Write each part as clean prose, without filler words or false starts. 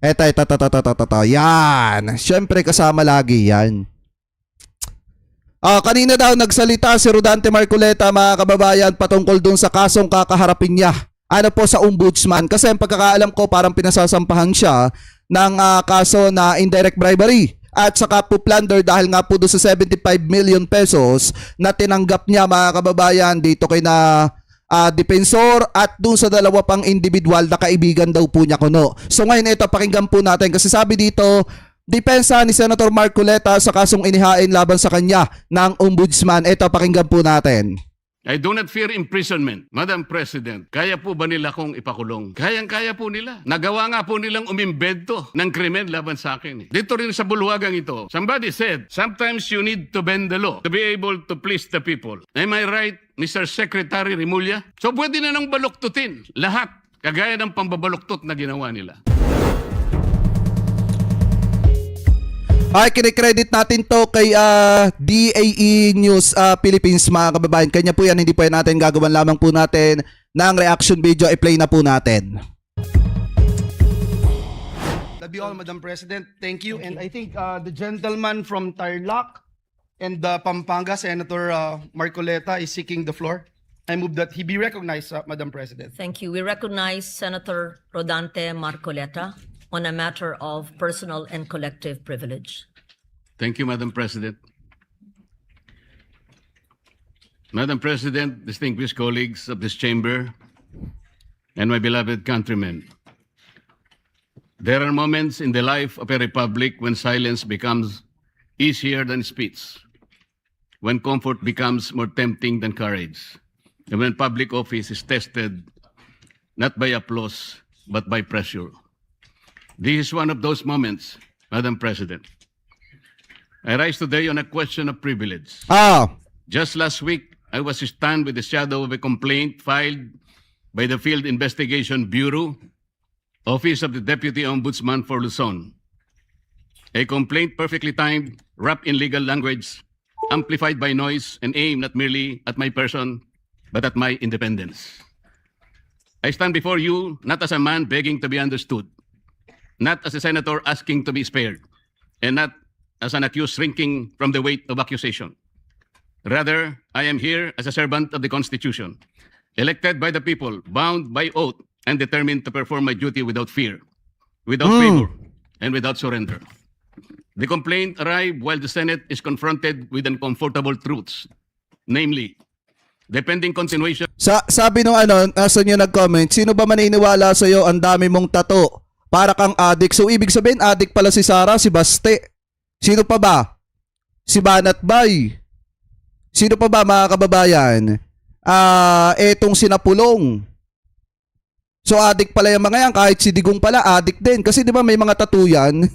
Eto. Yan. Siyempre kasama lagi yan. Kanina daw nagsalita si Rodante Marcoleta, mga kababayan, patungkol dun sa kasong kakaharapin niya. Ano po sa ombudsman? Kasi ang pagkakaalam ko parang pinasasampahan siya ng kaso na indirect bribery at saka po plunder dahil nga po doon sa 75 million pesos na tinanggap niya, mga kababayan, dito kay na defensor at dun sa dalawa pang individual na kaibigan daw po niya kuno. So ngayon ito, pakinggan po natin kasi sabi dito, depensa ni Senator Marcoleta sa kasong inihain laban sa kanya ng ombudsman. Ito, pakinggan po natin. I do not fear imprisonment. Madam President, kaya po ba nila kong ipakulong? Kayang-kaya po nila. Nagawa nga po nilang umimbento ng krimen laban sa akin. Dito rin sa bulwagang ito, somebody said, sometimes you need to bend the law to be able to please the people. Am I right, Mr. Secretary Rimulya? So pwede na nang baluktutin lahat, kagaya ng pambabaluktot na ginawa nila. Ay, kinikredit natin to kay DAE News Philippines, mga kababayan. Kanya po yan, hindi po yan natin gagawan, lamang po natin ng reaction video. I-play na po natin. That'd be all, Madam President. Thank you. And I think the gentleman from Tarlac and Pampanga, Senator Marcoleta, is seeking the floor. I move that he be recognized, Madam President. Thank you. We recognize Senator Rodante Marcoleta on a matter of personal and collective privilege. Thank you, Madam President. Madam President, distinguished colleagues of this chamber, and my beloved countrymen, there are moments in the life of a republic when silence becomes easier than speech, when comfort becomes more tempting than courage, and when public office is tested not by applause, but by pressure. This is one of those moments, Madam President. I rise today on a question of privilege. Just last week, I was stunned with the shadow of a complaint filed by the Field Investigation Bureau, Office of the Deputy Ombudsman for Luzon. A complaint perfectly timed, wrapped in legal language, amplified by noise, and aimed not merely at my person, but at my independence. I stand before you not as a man begging to be understood, not as a senator asking to be spared, and not as an accused shrinking from the weight of accusation. Rather, I am here as a servant of the Constitution, elected by the people, bound by oath, and determined to perform my duty without fear, without favor, and without surrender. The complaint arrived while the Senate is confronted with uncomfortable truths, namely, the pending continuation. Sabi nung nasa nyo nag-comment, sino ba maniniwala sa'yo, ang dami mong tato, para kang adik? So ibig sabihin, adik pala si Sara, si Baste. Sino pa ba? Si Banat Bay. Sino pa ba, mga kababayan? Etong sinapulong. So adik pala yung mga yan, kahit si Digong pala, adik din. Kasi di ba may mga tattoo yan?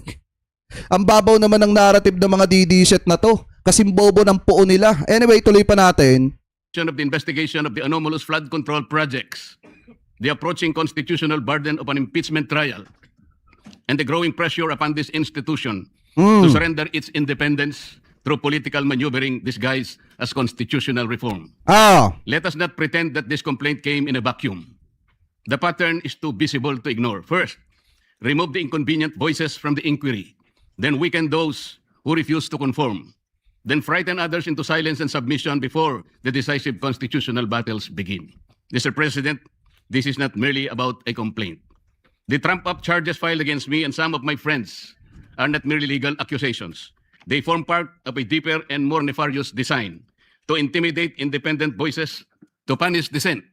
Ang babaw naman ng narrative ng mga DD-shit na to. Kasing bobo ng puo nila. Anyway, tuloy pa natin. Of the investigation of the anomalous flood control projects, the approaching constitutional burden of an impeachment trial, and the growing pressure upon this institution to surrender its independence through political maneuvering disguised as constitutional reform. Let us not pretend that this complaint came in a vacuum. The pattern is too visible to ignore. First, remove the inconvenient voices from the inquiry, then weaken those who refuse to conform, then frighten others into silence and submission before the decisive constitutional battles begin. Mr. President, this is not merely about a complaint. The trump-up charges filed against me and some of my friends are not merely legal accusations. They form part of a deeper and more nefarious design to intimidate independent voices, to punish dissent,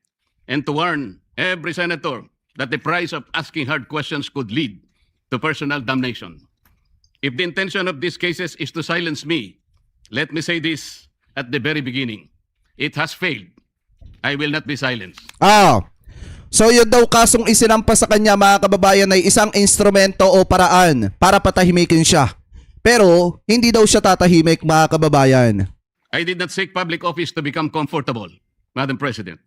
and to warn every senator that the price of asking hard questions could lead to personal damnation. If the intention of these cases is to silence me, let me say this at the very beginning. It has failed. I will not be silenced. So yun daw kasong isinampa sa kanya, mga kababayan, ay isang instrumento o paraan para patahimikin siya. Pero hindi daw siya tatahimik, mga kababayan. I did not seek public office to become comfortable, Madam President.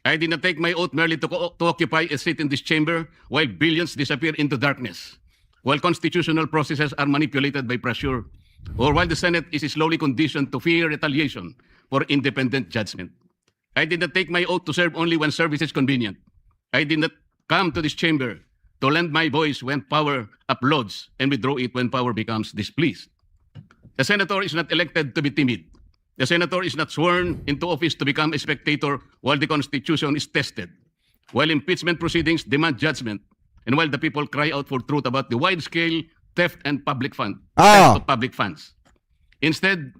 I did not take my oath merely to occupy a seat in this chamber while billions disappear into darkness, while constitutional processes are manipulated by pressure, or while the Senate is slowly conditioned to fear retaliation for independent judgment. I did not take my oath to serve only when service is convenient. I did not come to this chamber to lend my voice when power uploads and withdraw it when power becomes displeased. The senator is not elected to be timid. The senator is not sworn into office to become a spectator while the Constitution is tested, while impeachment proceedings demand judgment, and while the people cry out for truth about the wide-scale theft and theft of public funds. Instead,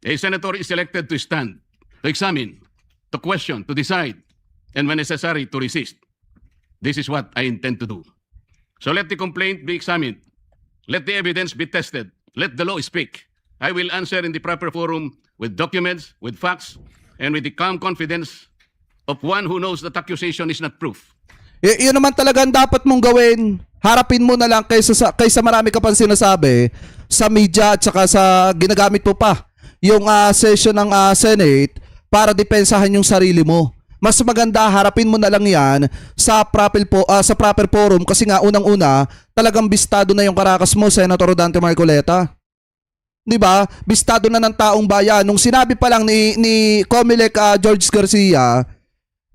a senator is elected to stand, to examine, to question, to decide, and when necessary, to resist. This is what I intend to do. So let the complaint be examined. Let the evidence be tested. Let the law speak. I will answer in the proper forum with documents, with facts, and with the calm confidence of one who knows that accusation is not proof. Yun naman talaga ang dapat mong gawin. Harapin mo na lang kaysa marami ka pang sinasabi sa media at saka sa ginagamit mo pa yung session ng Senate para depensahan yung sarili mo. Mas maganda harapin mo na lang yan sa proper forum kasi nga unang-una talagang bistado na yung karakas mo, Senator Rodante Marcoleta. 'Di ba? Bistado na ng taong bayan. Nung sinabi pa lang ni Comelec George Garcia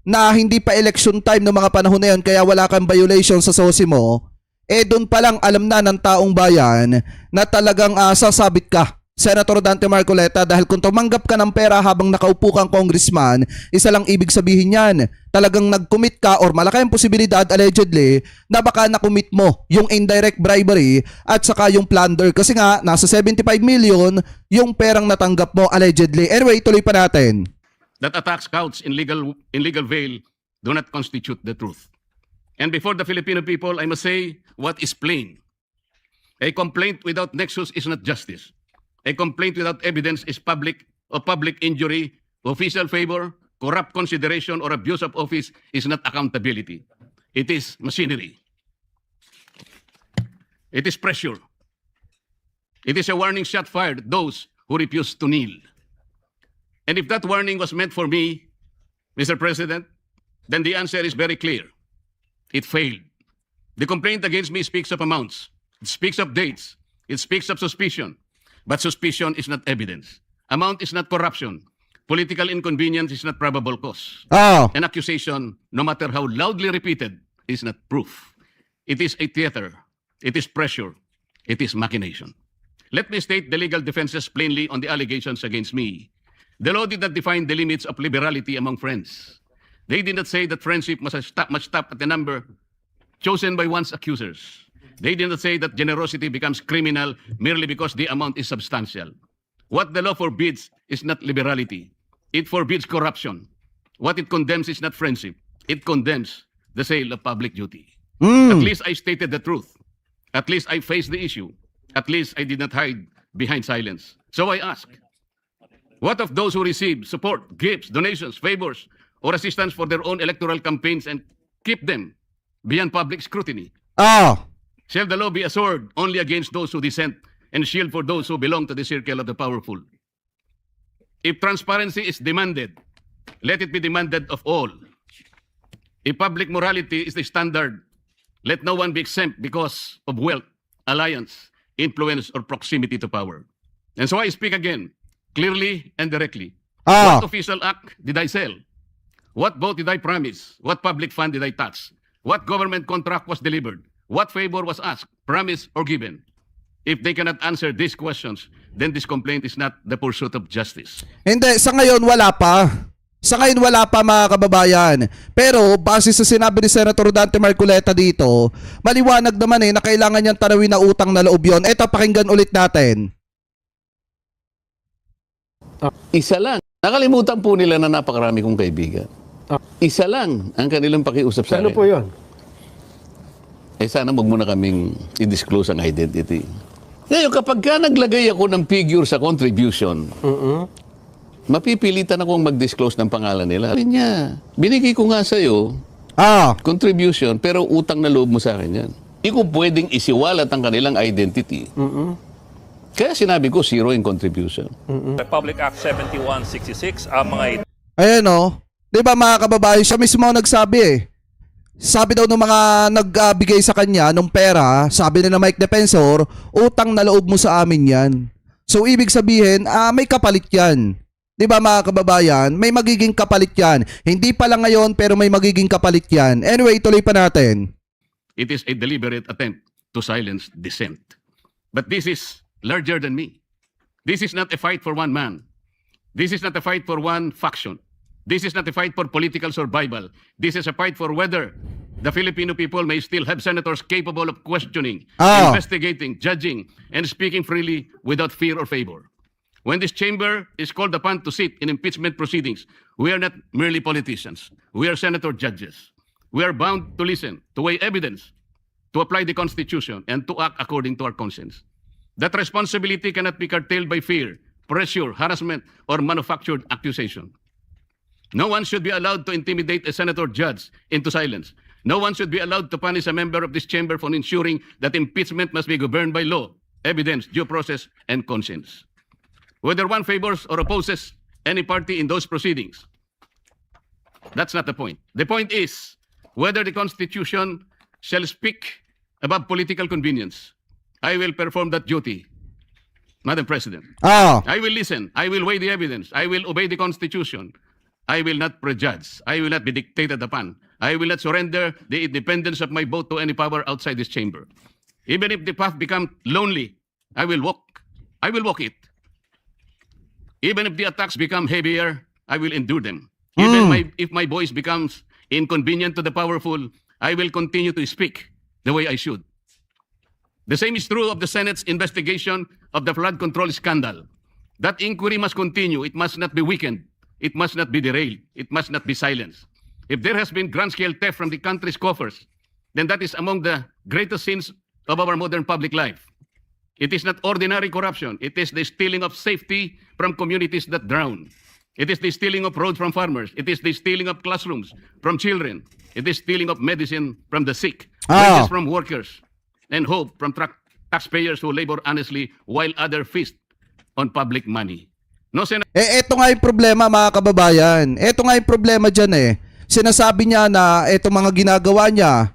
na hindi pa election time ng mga panahon na yun kaya wala kang violation sa SOSI mo, doon pa lang alam na ng taong bayan na talagang sasabit ka, Senator Dante Marcoleta, dahil kung tumanggap ka ng pera habang nakaupo kang congressman, isa lang ibig sabihin yan, talagang nag-commit ka or malaki ang posibilidad allegedly na baka na-commit mo yung indirect bribery at saka yung plunder kasi nga nasa 75 million yung perang natanggap mo allegedly. Anyway, tuloy pa natin. That attacks couched in legal veil do not constitute the truth. And before the Filipino people, I must say what is plain. A complaint without nexus is not justice. A complaint without evidence is public injury, official favor, corrupt consideration, or abuse of office is not accountability. It is machinery. It is pressure. It is a warning shot fired at those who refuse to kneel. And if that warning was meant for me, Mr. President, then the answer is very clear. It failed. The complaint against me speaks of amounts. It speaks of dates. It speaks of suspicion. But suspicion is not evidence. Amount is not corruption. Political inconvenience is not probable cause. An accusation, no matter how loudly repeated, is not proof. It is a theater. It is pressure. It is machination. Let me state the legal defenses plainly on the allegations against me. The law did not define the limits of liberality among friends. They did not say that friendship must stop at the number chosen by one's accusers. They did not say that generosity becomes criminal merely because the amount is substantial. What the law forbids is not liberality. It forbids corruption. What it condemns is not friendship. It condemns the sale of public duty. At least I stated the truth. At least I faced the issue. At least I did not hide behind silence. So I ask, what of those who receive support, gifts, donations, favors, or assistance for their own electoral campaigns and keep them beyond public scrutiny? Shall the law be a sword only against those who dissent and shield for those who belong to the circle of the powerful? If transparency is demanded, let it be demanded of all. If public morality is the standard, let no one be exempt because of wealth, alliance, influence, or proximity to power. And so I speak again, clearly and directly. What official act did I sell? What vote did I promise? What public fund did I touch? What government contract was delivered? What favor was asked, promised, or given? If they cannot answer these questions, then this complaint is not the pursuit of justice. Hindi, sa ngayon wala pa. Sa ngayon wala pa mga kababayan. Pero base sa sinabi ni Senator Dante Marcoleta dito, maliwanag naman na kailangan niyang tanawin na utang na loob yun. Eto, pakinggan ulit natin. Isa lang. Nakalimutan po nila na napakarami kong kaibigan. Isa lang ang kanilang pakiusap sa akin. Ano po yun? Sana wag mo na kaming i-disclose ang identity. Ngayon, kapag ka naglagay ako ng figure sa contribution, mapipilitan akong mag-disclose ng pangalan nila. Sabi niya, binigay ko nga sa'yo contribution, pero utang na loob mo sa akin yan. Hindi ko pwedeng isiwalat ang kanilang identity. Kaya sinabi ko, zero in contribution. Republic Act 7166, ang mga Ayan o. Di ba mga kababayan, siya mismo ang nagsabi Sabi daw ng mga nagbigay sa kanya ng pera, sabi nila Mike Defensor, utang na loob mo sa amin yan. So ibig sabihin, may kapalit yan. Di ba mga kababayan? May magiging kapalit yan. Hindi pa lang ngayon pero may magiging kapalit yan. Anyway, tuloy pa natin. it is a deliberate attempt to silence dissent. But this is larger than me. This is not a fight for one man. This is not a fight for one faction. This is not a fight for political survival. This is a fight for whether the Filipino people may still have senators capable of questioning, investigating, judging, and speaking freely without fear or favor. When this chamber is called upon to sit in impeachment proceedings, we are not merely politicians. We are senator judges. We are bound to listen, to weigh evidence, to apply the Constitution, and to act according to our conscience. That responsibility cannot be curtailed by fear, pressure, harassment, or manufactured accusation. No one should be allowed to intimidate a senator judge into silence. No one should be allowed to punish a member of this chamber for ensuring that impeachment must be governed by law, evidence, due process, and conscience. Whether one favors or opposes any party in those proceedings, that's not the point. The point is whether the Constitution shall speak above political convenience. I will perform that duty, Madam President. I will listen. I will weigh the evidence. I will obey the Constitution. I will not prejudge. I will not be dictated upon. I will not surrender the independence of my vote to any power outside this chamber. Even if the path becomes lonely, I will walk. I will walk it. Even if the attacks become heavier, I will endure them. Even if my voice becomes inconvenient to the powerful, I will continue to speak the way I should. The same is true of the Senate's investigation of the flood control scandal. That inquiry must continue. It must not be weakened. It must not be derailed. It must not be silenced. If there has been grand-scale theft from the country's coffers, then that is among the greatest sins of our modern public life. It is not ordinary corruption. It is the stealing of safety from communities that drown. It is the stealing of roads from farmers. It is the stealing of classrooms from children. It is stealing of medicine from the sick, wages from workers, and hope from taxpayers who labor honestly while others feast on public money. No, Eto nga yung problema, mga kababayan. Eto nga yung problema dyan eh. Sinasabi niya na eto mga ginagawa niya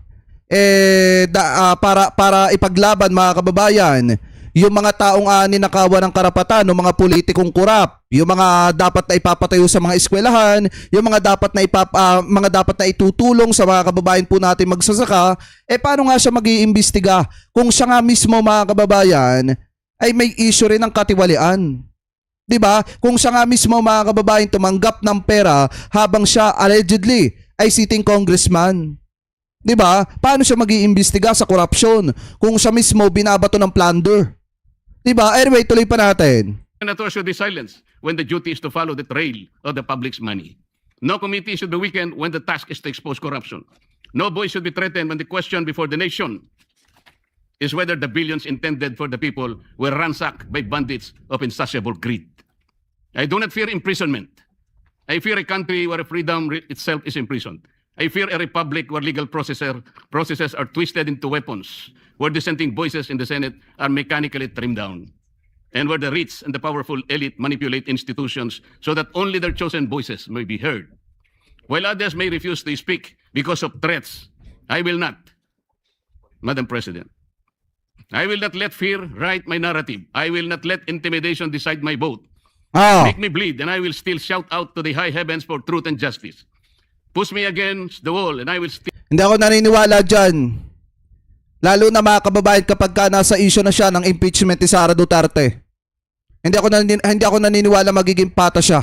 para ipaglaban, mga kababayan, yung mga taong ninakawan ng karapatan ng mga politikong kurap, yung mga dapat na ipapatayo sa mga eskwelahan, yung mga dapat na itutulong sa mga kababayan po natin magsasaka, paano nga siya mag-iimbestiga kung siya nga mismo, mga kababayan, ay may issue rin ng katiwalian? 'Di ba? Kung siya nga mismo, mga kababayan, tumanggap ng pera habang siya allegedly ay sitting congressman. 'Di ba? Paano siya mag-iimbestiga sa korupsyon kung siya mismo binabato ng plunder? 'Di ba? Anyway, tuloy pa natin. Senators should be silenced when the duty is to follow the trail of the public's money. No committee should be weakened when the task is to expose corruption. No voice should be threatened when the question before the nation is whether the billions intended for the people were ransacked by bandits of insatiable greed. I do not fear imprisonment. I fear a country where freedom itself is imprisoned. I fear a republic where legal processes are twisted into weapons, where dissenting voices in the Senate are mechanically trimmed down, and where the rich and the powerful elite manipulate institutions so that only their chosen voices may be heard. While others may refuse to speak because of threats, I will not, Madam President. I will not let fear write my narrative. I will not let intimidation decide my vote. Make me bleed, and I will still shout out to the high heavens for truth and justice. Push me against the wall, and I will still... Hindi ako naniniwala dyan. Lalo na, mga kababayan, kapag nasa issue na siya ng impeachment ni Sara Duterte. Hindi ako naniniwala magiging pata siya.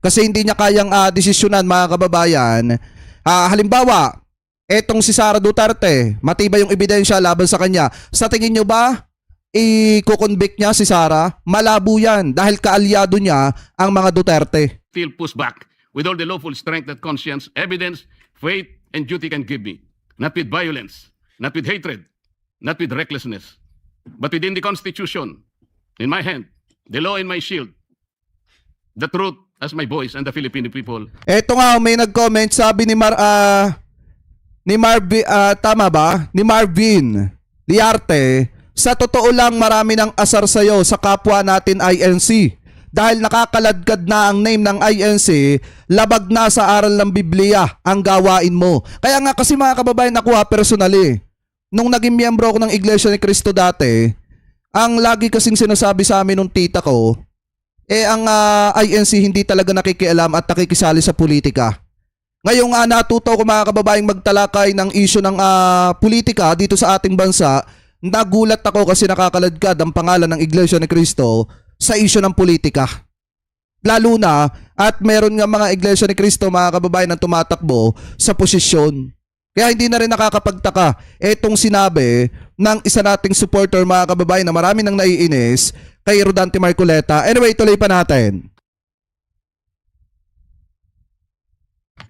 Kasi hindi niya kayang desisyonan, mga kababayan. Halimbawa, etong si Sara Duterte, matibay yung ebidensya laban sa kanya. Sa tingin nyo ba, i-convict niya si Sara? Malabo yan dahil kaalyado niya ang mga Duterte. Still push back with all the lawful strength that conscience, evidence, faith, and duty can give me. Not with violence, not with hatred, not with recklessness, but within the Constitution, in my hand, the law in my shield, the truth as my voice and the Filipino people. Eto nga, may nag-comment, sabi ni Marvin Liarte, sa totoo lang, marami ng asar sa'yo sa kapwa natin INC. Dahil nakakaladkad na ang name ng INC, labag na sa aral ng Biblia ang gawain mo. Kaya nga kasi, mga kababayan, nakuha personally. Nung naging miyembro ako ng Iglesia ni Cristo dati, ang lagi kasing sinasabi sa amin nung tita ko, ang INC hindi talaga nakikialam at nakikisali sa politika. Ngayong natuto ko mga kababayang magtalakay ng issue ng politika dito sa ating bansa, nagulat ako kasi nakakaladkad ang pangalan ng Iglesia ni Cristo sa issue ng politika. Lalo na at meron nga mga Iglesia ni Cristo mga kababayan na tumatakbo sa posisyon. Kaya hindi na rin nakakapagtaka etong sinabi ng isa nating supporter mga kababayan na marami nang naiinis kay Rodante Marcoleta. Anyway, tuloy pa natin.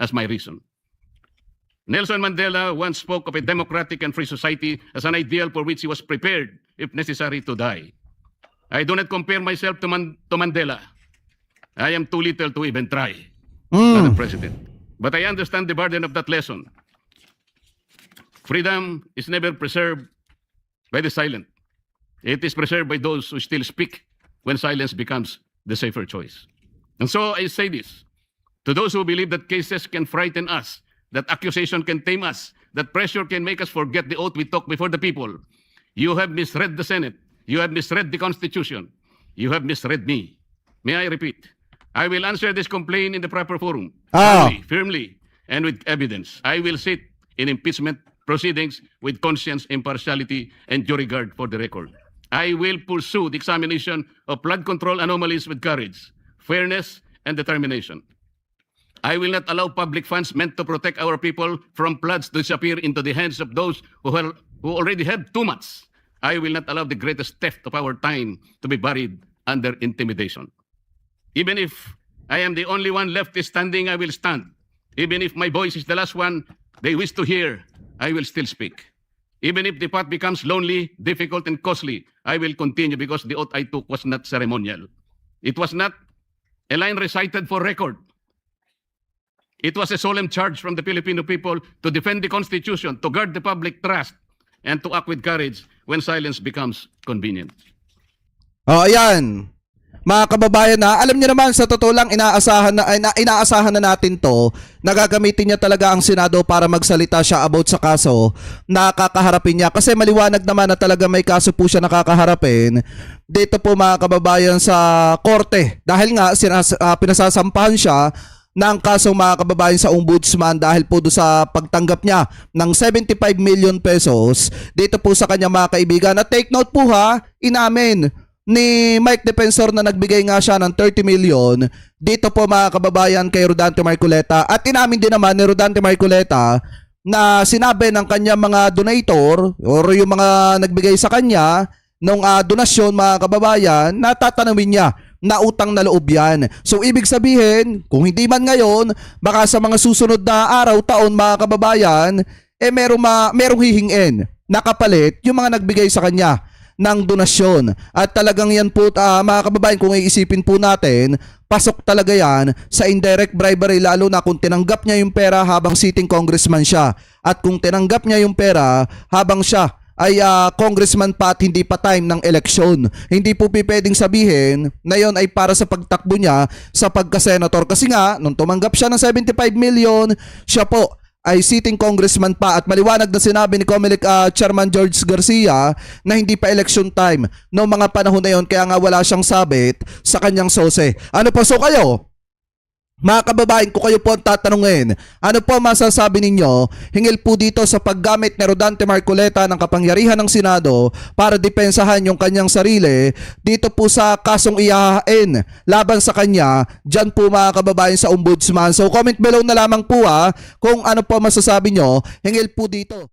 As my reason. Nelson Mandela once spoke of a democratic and free society as an ideal for which he was prepared, if necessary, to die. I do not compare myself to Mandela. I am too little to even try, Madam President. But I understand the burden of that lesson. Freedom is never preserved by the silent. It is preserved by those who still speak when silence becomes the safer choice. And so I say this. To those who believe that cases can frighten us, that accusation can tame us, that pressure can make us forget the oath we took before the people, you have misread the Senate. You have misread the Constitution. You have misread me. May I repeat? I will answer this complaint in the proper forum, firmly, and with evidence. I will sit in impeachment proceedings with conscience, impartiality, and due regard for the record. I will pursue the examination of flood control anomalies with courage, fairness, and determination. I will not allow public funds meant to protect our people from floods to disappear into the hands of those who already have too much. I will not allow the greatest theft of our time to be buried under intimidation. Even if I am the only one left standing, I will stand. Even if my voice is the last one they wish to hear, I will still speak. Even if the path becomes lonely, difficult, and costly, I will continue because the oath I took was not ceremonial. It was not a line recited for record. It was a solemn charge from the Filipino people to defend the Constitution, to guard the public trust, and to act with courage when silence becomes convenient. Ayan. Mga kababayan na, alam niyo naman sa totoo lang inaasahan na natin to, nagagamitin niya talaga ang Senado para magsalita siya about sa kaso na kakaharapin niya. Kasi maliwanag naman na talaga may kaso po siya nakakaharapin dito po mga kababayan sa korte. Dahil nga pinasasampahan siya ng kaso mga kababayan sa ombudsman dahil po do sa pagtanggap niya ng 75 million pesos dito po sa kanya mga kaibigan. At take note po ha, inamin ni Mike Defensor na nagbigay nga siya ng 30 million dito po mga kababayan kay Rodante Marcoleta. At inamin din naman ni Rodante Marcoleta na sinabi ng kanya mga donator or yung mga nagbigay sa kanya nung donasyon mga kababayan na tatanawin niya na utang na loob yan. So ibig sabihin, kung hindi man ngayon, baka sa mga susunod na araw, taon mga kababayan, merong hihingin nakapalit yung mga nagbigay sa kanya ng donasyon. At talagang yan po mga kababayan, kung iisipin po natin, pasok talaga yan sa indirect bribery, lalo na kung tinanggap niya yung pera habang sitting congressman siya. At kung tinanggap niya yung pera habang siya ay congressman pa at hindi pa time ng eleksyon. Hindi po pwedeng sabihin na yon ay para sa pagtakbo niya sa pagka-senator. Kasi nga, nung tumanggap siya ng 75 million, siya po ay sitting congressman pa at maliwanag na sinabi ni Comelec Chairman George Garcia na hindi pa election time noong mga panahon na yon, kaya nga wala siyang sabit sa kanyang sose. Ano pa so kayo? Mga kababayan, kung kayo po ang tatanungin, ano po masasabi ninyo hingil po dito sa paggamit ni Rodante Marcoleta ng kapangyarihan ng Senado para depensahan yung kanyang sarili dito po sa kasong ihahain laban sa kanya dyan po mga kababayan sa ombudsman. So comment below na lamang po kung ano po masasabi nyo hingil po dito.